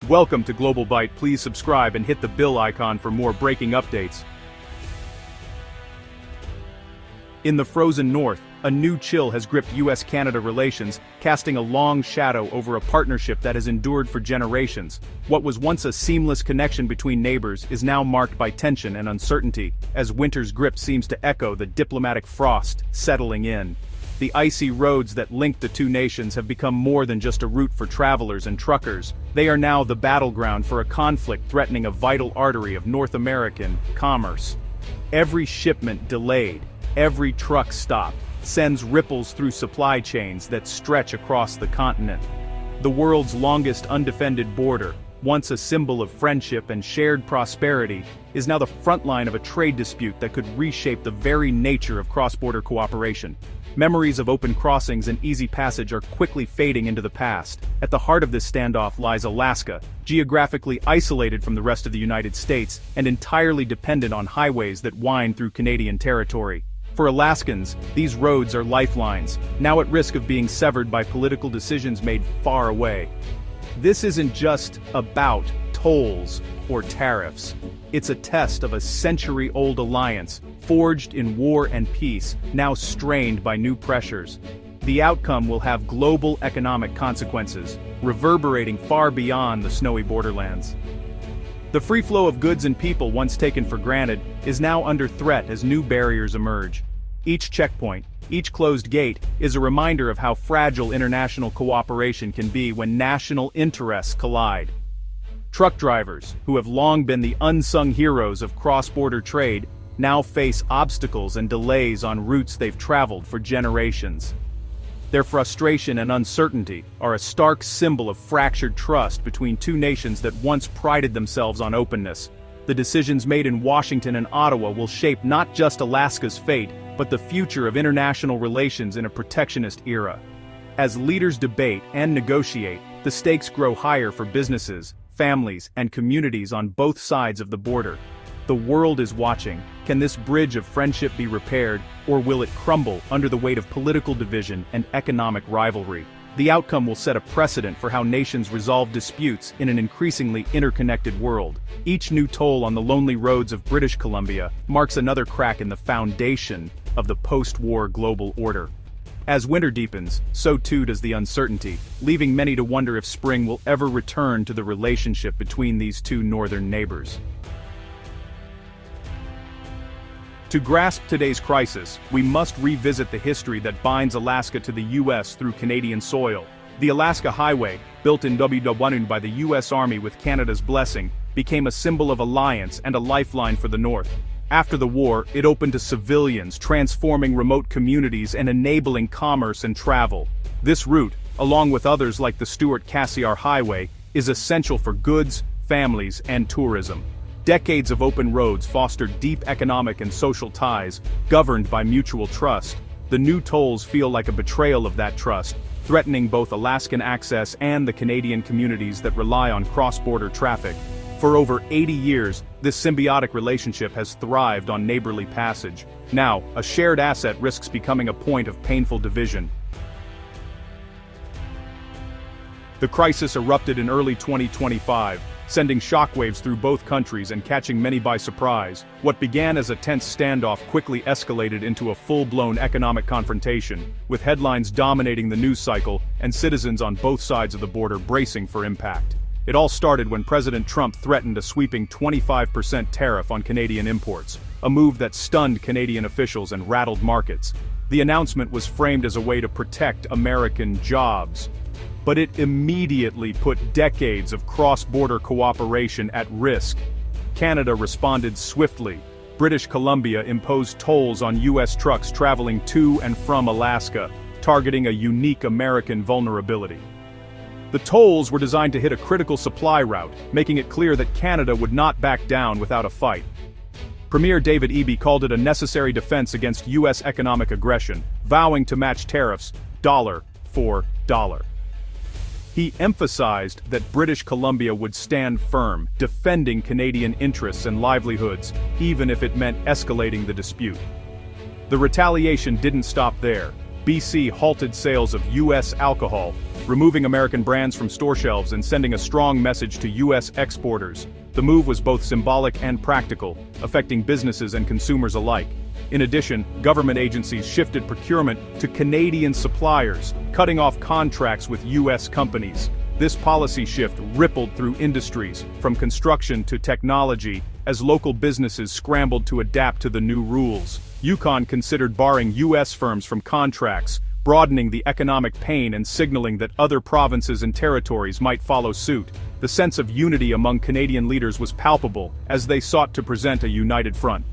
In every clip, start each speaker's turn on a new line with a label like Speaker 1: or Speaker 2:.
Speaker 1: Welcome to Global Byte. Please subscribe and hit the bell icon for more breaking updates. In the frozen north, a new chill has gripped US-Canada relations, casting a long shadow over a partnership that has endured for generations. What was once a seamless connection between neighbors is now marked by tension and uncertainty, as winter's grip seems to echo the diplomatic frost settling in. The icy roads that link the two nations have become more than just a route for travelers and truckers. They are now the battleground for a conflict threatening a vital artery of North American commerce. Every shipment delayed, every truck stop, sends ripples through supply chains that stretch across the continent. The world's longest undefended border, once a symbol of friendship and shared prosperity, is now the front line of a trade dispute that could reshape the very nature of cross-border cooperation. Memories of open crossings and easy passage are quickly fading into the past. At the heart of this standoff lies Alaska, geographically isolated from the rest of the United States and entirely dependent on highways that wind through Canadian territory. For Alaskans, these roads are lifelines, now at risk of being severed by political decisions made far away. This isn't just about tolls or tariffs. It's a test of a century-old alliance, forged in war and peace, now strained by new pressures. The outcome will have global economic consequences, reverberating far beyond the snowy borderlands. The free flow of goods and people once taken for granted is now under threat as new barriers emerge. Each checkpoint, each closed gate, is a reminder of how fragile international cooperation can be when national interests collide. Truck drivers, who have long been the unsung heroes of cross-border trade, now face obstacles and delays on routes they've traveled for generations. Their frustration and uncertainty are a stark symbol of fractured trust between two nations that once prided themselves on openness. The decisions made in Washington and Ottawa will shape not just Alaska's fate, but the future of international relations in a protectionist era. As leaders debate and negotiate, the stakes grow higher for businesses, families, and communities on both sides of the border. The world is watching. Can this bridge of friendship be repaired, or will it crumble under the weight of political division and economic rivalry? The outcome will set a precedent for how nations resolve disputes in an increasingly interconnected world. Each new toll on the lonely roads of British Columbia marks another crack in the foundation of the post-war global order. As winter deepens, so too does the uncertainty, leaving many to wonder if spring will ever return to the relationship between these two northern neighbors. To grasp today's crisis, we must revisit the history that binds Alaska to the U.S. through Canadian soil. The Alaska Highway, built in WW1 by the U.S. Army with Canada's blessing, became a symbol of alliance and a lifeline for the North. After the war, it opened to civilians, transforming remote communities and enabling commerce and travel. This route, along with others like the Stewart-Cassiar Highway, is essential for goods, families, and tourism. Decades of open roads fostered deep economic and social ties, governed by mutual trust. The new tolls feel like a betrayal of that trust, threatening both Alaskan access and the Canadian communities that rely on cross-border traffic. For over 80 years, this symbiotic relationship has thrived on neighborly passage. Now, a shared asset risks becoming a point of painful division. The crisis erupted in early 2025, sending shockwaves through both countries and catching many by surprise. What began as a tense standoff quickly escalated into a full-blown economic confrontation, with headlines dominating the news cycle and citizens on both sides of the border bracing for impact. It all started when President Trump threatened a sweeping 25% tariff on Canadian imports, a move that stunned Canadian officials and rattled markets. The announcement was framed as a way to protect American jobs, but it immediately put decades of cross-border cooperation at risk. Canada responded swiftly. British Columbia imposed tolls on U.S. trucks traveling to and from Alaska, targeting a unique American vulnerability. The tolls were designed to hit a critical supply route, making it clear that Canada would not back down without a fight. Premier David Eby called it a necessary defense against U.S. economic aggression, vowing to match tariffs dollar for dollar. He emphasized that British Columbia would stand firm, defending Canadian interests and livelihoods, even if it meant escalating the dispute. The retaliation didn't stop there. BC halted sales of U.S. alcohol, removing American brands from store shelves and sending a strong message to U.S. exporters. The move was both symbolic and practical, affecting businesses and consumers alike. In addition, government agencies shifted procurement to Canadian suppliers, cutting off contracts with U.S. companies. This policy shift rippled through industries, from construction to technology, as local businesses scrambled to adapt to the new rules. Yukon considered barring U.S. firms from contracts, broadening the economic pain and signaling that other provinces and territories might follow suit. The sense of unity among Canadian leaders was palpable as they sought to present a united front.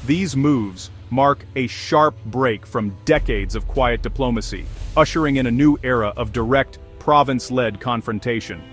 Speaker 1: These moves mark a sharp break from decades of quiet diplomacy, ushering in a new era of direct, province-led confrontation.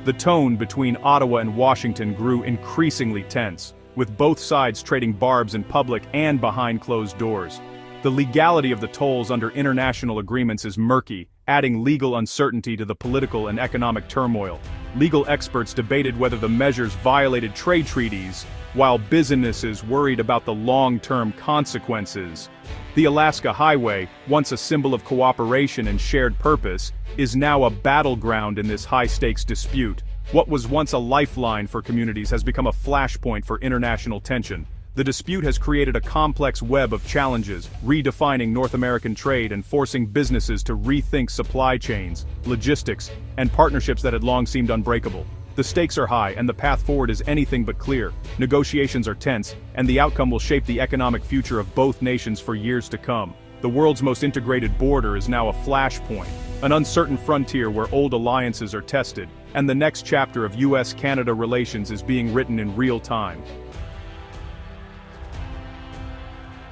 Speaker 1: The tone between Ottawa and Washington grew increasingly tense, with both sides trading barbs in public and behind closed doors. The legality of the tolls under international agreements is murky, adding legal uncertainty to the political and economic turmoil. Legal experts debated whether the measures violated trade treaties, while businesses worried about the long-term consequences. The Alaska Highway, once a symbol of cooperation and shared purpose, is now a battleground in this high-stakes dispute. What was once a lifeline for communities has become a flashpoint for international tension. The dispute has created a complex web of challenges, redefining North American trade and forcing businesses to rethink supply chains, logistics, and partnerships that had long seemed unbreakable. The stakes are high, and the path forward is anything but clear. Negotiations are tense, and the outcome will shape the economic future of both nations for years to come. The world's most integrated border is now a flashpoint, an uncertain frontier where old alliances are tested, and the next chapter of U.S.-Canada relations is being written in real time.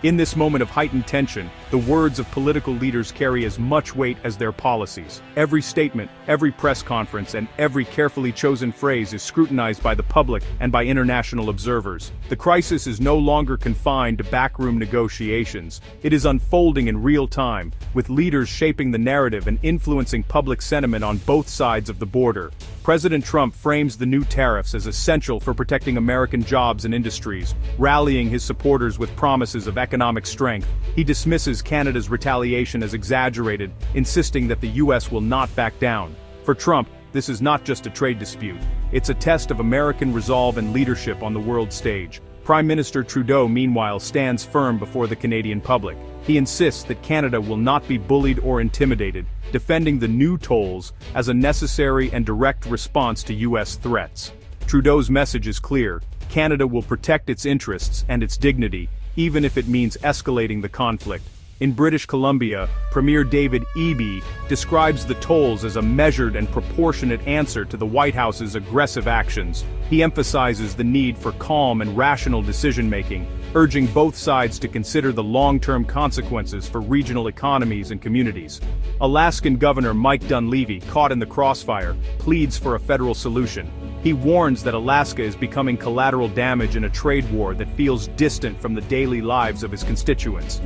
Speaker 1: In this moment of heightened tension, the words of political leaders carry as much weight as their policies. Every statement, every press conference, and every carefully chosen phrase is scrutinized by the public and by international observers. The crisis is no longer confined to backroom negotiations. It is unfolding in real time, with leaders shaping the narrative and influencing public sentiment on both sides of the border. President Trump frames the new tariffs as essential for protecting American jobs and industries, rallying his supporters with promises of economic strength. He dismisses Canada's retaliation as exaggerated, insisting that the U.S. will not back down. For Trump, this is not just a trade dispute. It's a test of American resolve and leadership on the world stage. Prime Minister Trudeau, meanwhile, stands firm before the Canadian public. He insists that Canada will not be bullied or intimidated, defending the new tolls as a necessary and direct response to U.S. threats. Trudeau's message is clear: Canada will protect its interests and its dignity, even if it means escalating the conflict. In British Columbia, Premier David Eby describes the tolls as a measured and proportionate answer to the White House's aggressive actions. He emphasizes the need for calm and rational decision-making, urging both sides to consider the long-term consequences for regional economies and communities. Alaskan Governor Mike Dunleavy, caught in the crossfire, pleads for a federal solution. He warns that Alaska is becoming collateral damage in a trade war that feels distant from the daily lives of his constituents.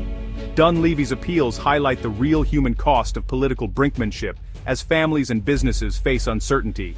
Speaker 1: Dunleavy's appeals highlight the real human cost of political brinkmanship as families and businesses face uncertainty.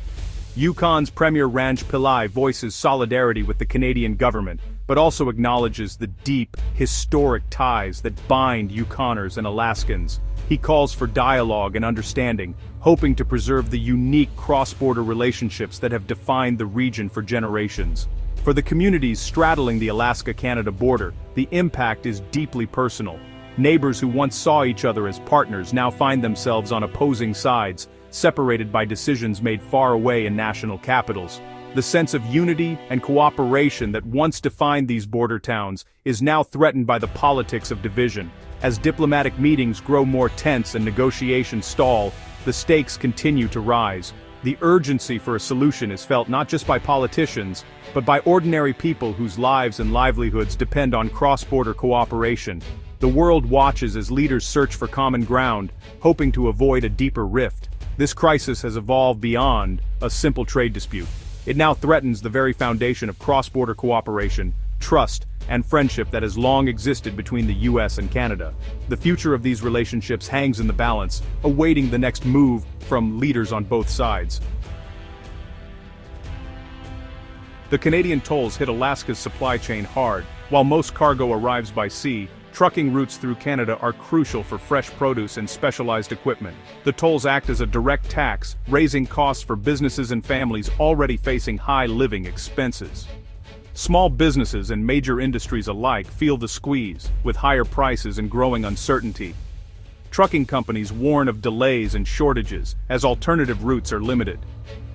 Speaker 1: Yukon's Premier Ranj Pillai voices solidarity with the Canadian government, but also acknowledges the deep, historic ties that bind Yukoners and Alaskans. He calls for dialogue and understanding, hoping to preserve the unique cross-border relationships that have defined the region for generations. For the communities straddling the Alaska-Canada border, the impact is deeply personal. Neighbors who once saw each other as partners now find themselves on opposing sides, separated by decisions made far away in national capitals. The sense of unity and cooperation that once defined these border towns is now threatened by the politics of division. As diplomatic meetings grow more tense and negotiations stall, the stakes continue to rise. The urgency for a solution is felt not just by politicians, but by ordinary people whose lives and livelihoods depend on cross-border cooperation. The world watches as leaders search for common ground, hoping to avoid a deeper rift. This crisis has evolved beyond a simple trade dispute. It now threatens the very foundation of cross-border cooperation, trust, and friendship that has long existed between the U.S. and Canada. The future of these relationships hangs in the balance, awaiting the next move from leaders on both sides. The Canadian tolls hit Alaska's supply chain hard. While most cargo arrives by sea, Trucking routes through Canada are crucial for fresh produce and specialized equipment. The tolls act as a direct tax, raising costs for businesses and families already facing high living expenses. Small businesses and major industries alike feel the squeeze, with higher prices and growing uncertainty. Trucking companies warn of delays and shortages, as alternative routes are limited.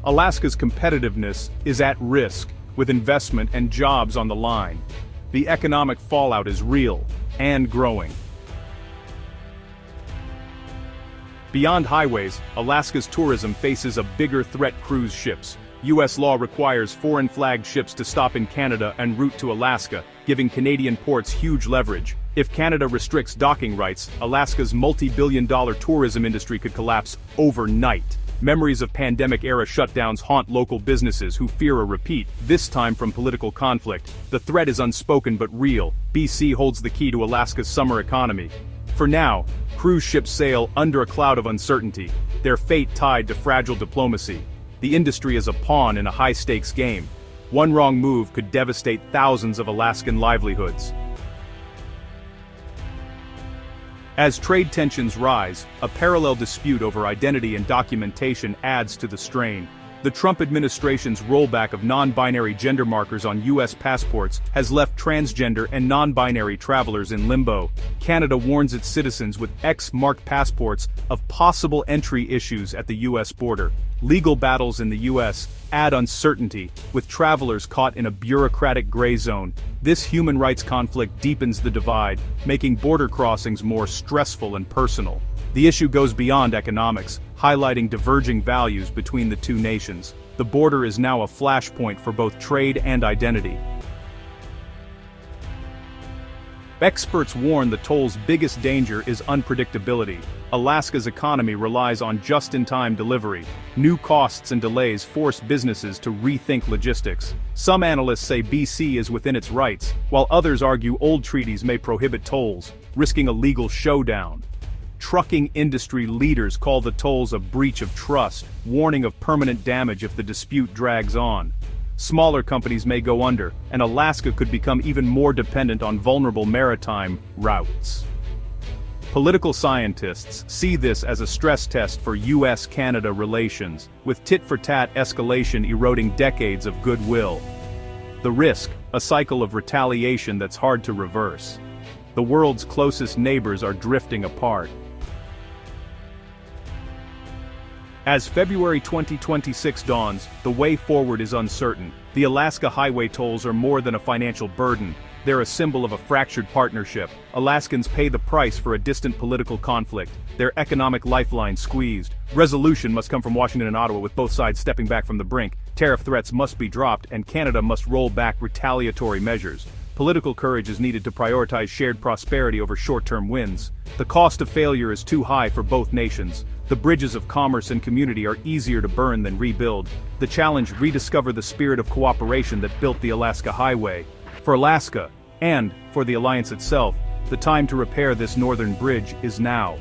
Speaker 1: Alaska's competitiveness is at risk, with investment and jobs on the line. The economic fallout is real and growing. Beyond highways, Alaska's tourism faces a bigger threat: cruise ships. U.S. law requires foreign-flagged ships to stop in Canada en route to Alaska, giving Canadian ports huge leverage. If Canada restricts docking rights, Alaska's multi-billion-dollar tourism industry could collapse overnight. Memories of pandemic-era shutdowns haunt local businesses who fear a repeat, this time from political conflict. The threat is unspoken but real. BC holds the key to Alaska's summer economy. For now, cruise ships sail under a cloud of uncertainty, their fate tied to fragile diplomacy. The industry is a pawn in a high-stakes game. One wrong move could devastate thousands of Alaskan livelihoods. As trade tensions rise, a parallel dispute over identity and documentation adds to the strain. The Trump administration's rollback of non-binary gender markers on U.S. passports has left transgender and non-binary travelers in limbo. Canada warns its citizens with X-marked passports of possible entry issues at the U.S. border. Legal battles in the U.S. add uncertainty, with travelers caught in a bureaucratic gray zone. This human rights conflict deepens the divide, making border crossings more stressful and personal. The issue goes beyond economics, highlighting diverging values between the two nations. The border is now a flashpoint for both trade and identity. Experts warn the toll's biggest danger is unpredictability. Alaska's economy relies on just-in-time delivery. New costs and delays force businesses to rethink logistics. Some analysts say BC is within its rights, while others argue old treaties may prohibit tolls, risking a legal showdown. Trucking industry leaders call the tolls a breach of trust, warning of permanent damage if the dispute drags on. Smaller companies may go under, and Alaska could become even more dependent on vulnerable maritime routes. Political scientists see this as a stress test for U.S.-Canada relations, with tit-for-tat escalation eroding decades of goodwill. The risk, a cycle of retaliation that's hard to reverse. The world's closest neighbors are drifting apart. As February 2026 dawns, the way forward is uncertain. The Alaska highway tolls are more than a financial burden. They're a symbol of a fractured partnership. Alaskans pay the price for a distant political conflict, their economic lifeline squeezed. Resolution must come from Washington and Ottawa, with both sides stepping back from the brink. Tariff threats must be dropped, and Canada must roll back retaliatory measures. Political courage is needed to prioritize shared prosperity over short-term wins. The cost of failure is too high for both nations. The bridges of commerce and community are easier to burn than rebuild. The challenge: rediscover the spirit of cooperation that built the Alaska Highway. For Alaska, and for the Alliance itself, the time to repair this northern bridge is now.